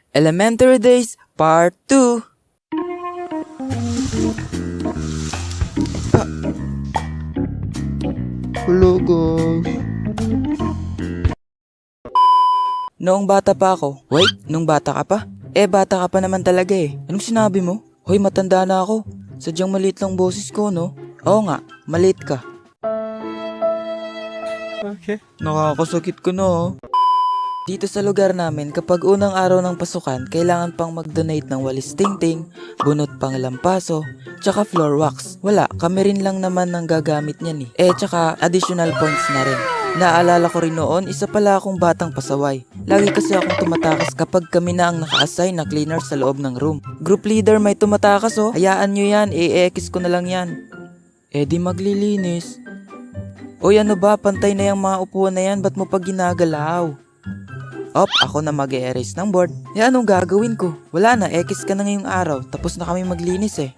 Elementary Days Part 2. Hello guys. Noong bata pa ako. Wait, nung bata ka pa? Bata ka pa naman talaga eh. Anong sinabi mo? Hoy, matanda na ako. Sadyang maliit lang boses ko, no? Oo nga, maliit ka. Okay. Nakakasakit ko na, oh. Dito sa lugar namin, kapag unang araw ng pasukan, kailangan pang mag-donate ng walis tingting, bunot pang lampaso, tsaka floor wax. Wala, kami rin lang naman ng gagamit niyan eh. Tsaka additional points na rin. Naalala ko rin noon, isa pala akong batang pasaway. Lagi kasi akong tumatakas kapag kami na ang naka-assign na cleaner sa loob ng room. Group leader may tumatakas oh, hayaan nyo yan, i-ekis ko na lang yan. Di maglilinis. Oy, ano ba, pantay na yung mga upuan na yan, ba't mo pa ginagalaw? Ako na mag-e-erase ng board. Anong gagawin ko? Wala na, ekis ka na ngayong araw, tapos na kami maglinis eh.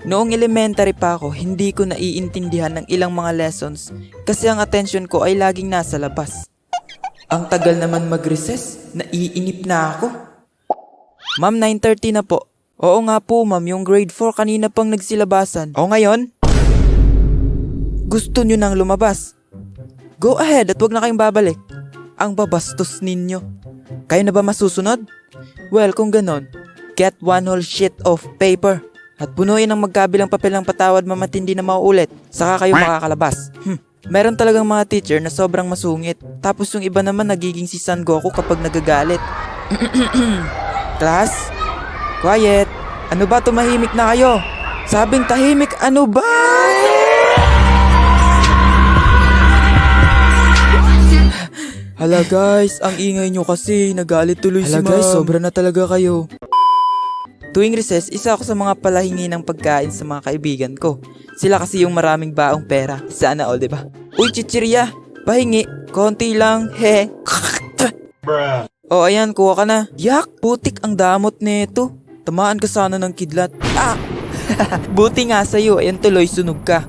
Noong elementary pa ako, hindi ko naiintindihan ng ilang mga lessons kasi ang attention ko ay laging nasa labas. Ang tagal naman mag-recess, naiinip na ako. Ma'am, 9:30 na po. Oo nga po ma'am, yung grade 4 kanina pang nagsilabasan. O ngayon? Gusto nyo nang lumabas? Go ahead at wag na kayong babalik. Ang babastos ninyo. Kayo na ba masusunod? Well, kung ganon, get one whole sheet of paper at punuin ang magkabilang papel ng patawad mamatindi na mauulit. Saka kayo makakalabas. Meron talagang mga teacher na sobrang masungit. Tapos yung iba naman nagiging si Son Goku kapag nagagalit. Class? Quiet. Ano ba, tumahimik na kayo? Sabing tahimik, ano ba? Hala guys, ang ingay nyo kasi, nagalit tuloy si ma'am. Hala guys, sobra na talaga kayo. Tuwing recess, isa ako sa mga palahingi ng pagkain sa mga kaibigan ko. Sila kasi yung maraming baong pera. Sana all, diba? Uy, chichirya, pahingi, konti lang, he. Ayan, kuha ka na. Yak, putik ang damot nito. Tamaan ka sana ng kidlat. Buti nga sa'yo, ayan tuloy, sunog ka.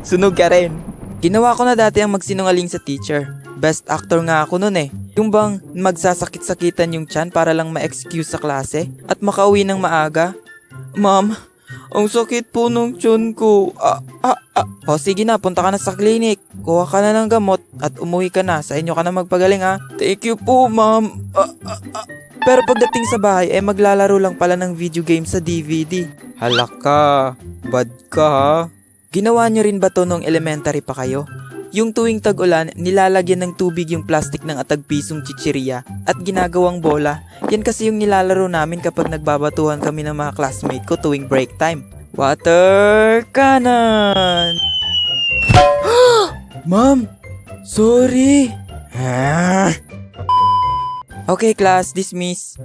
Sunog ka rin. Ginawa ko na dati ang magsinungaling sa teacher. Best actor nga ako nun eh. Yung bang magsasakit-sakitan yung tiyan para lang ma-excuse sa klase at makauwi ng maaga. Ma'am, ang sakit po ng tiyan ko. O sige na, punta ka na sa clinic. Kuha ka na ng gamot at umuwi ka na. Sa inyo ka na magpagaling ha. Thank you po, ma'am. Pero pagdating sa bahay, maglalaro lang pala ng video game sa DVD. Halak ka. Bad ka ha. Ginawa nyo rin ba to nung elementary pa kayo? Yung tuwing tag-ulan, nilalagyan ng tubig yung plastic ng atagpisong chichirya at ginagawang bola. Yan kasi yung nilalaro namin kapag nagbabatuhan kami ng mga classmate ko tuwing break time. Water cannon! Ma'am! Sorry! Okay class, dismiss.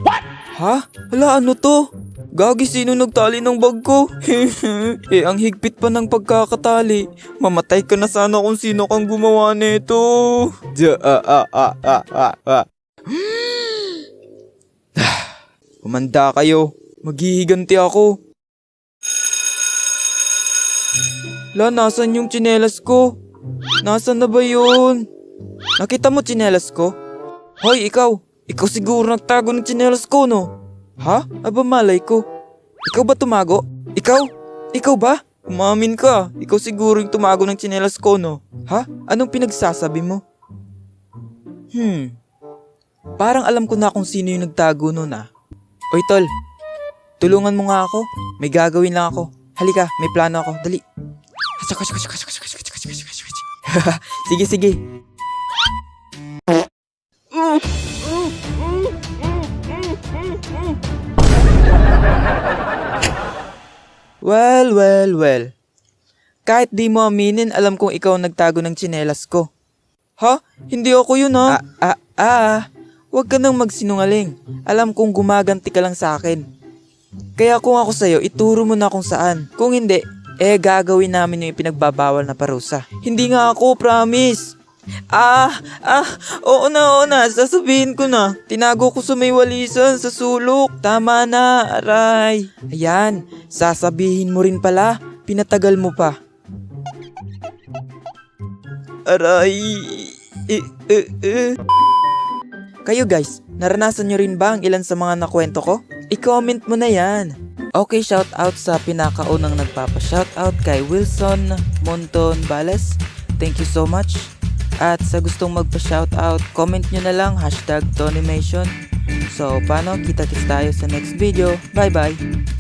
What? Ha? Hala, ano to? Gagi, sino nagtali ng bag ko? Ang higpit pa ng pagkakatali. Mamatay ka na sana kung sino kang gumawa nito. Kumanda kayo. Maghihiganti ako. La, nasan yung tsinelas ko? Nasaan na ba yun? Nakita mo tsinelas ko? Hoy, ikaw. Ikaw siguro nagtago ng tsinelas ko, no? Ha? Aba malay ko. Ikaw ba tumago? Ikaw? Ikaw ba? Umamin ka. Ikaw siguro yung tumago ng tsinelas ko, no? Ha? Anong pinagsasabi mo? Parang alam ko na kung sino yung nagtago nun ah. Oy tol, tulungan mo nga ako. May gagawin lang ako. Halika, may plano ako. Dali. Sige, sige. Well. Kahit di mo aminin, alam kong ikaw ang nagtago ng tsinelas ko. Ha? Hindi ako yun ha? Huwag ka nang magsinungaling. Alam kong gumaganti ka lang sa akin. Kaya kung ako sa'yo, ituro mo na kung saan. Kung hindi, gagawin namin yung ipinagbabawal na parusa. Hindi nga ako, promise. Oo na, sasabihin ko na. Tinago ko sa may walisan, sa sulok. Tama na, aray. Ayan, sasabihin mo rin pala, pinatagal mo pa. Aray! Kayo guys, naranasan nyo rin ba ang ilan sa mga nakwento ko? I-comment mo na yan! Okay, shoutout sa pinakaunang nagpapa-shoutout kay Wilson Monton Bales. Thank you so much. At sa gustong magpa-shoutout, comment nyo na lang #Tonymation. So, paano? Kita-kits tayo sa next video. Bye-bye!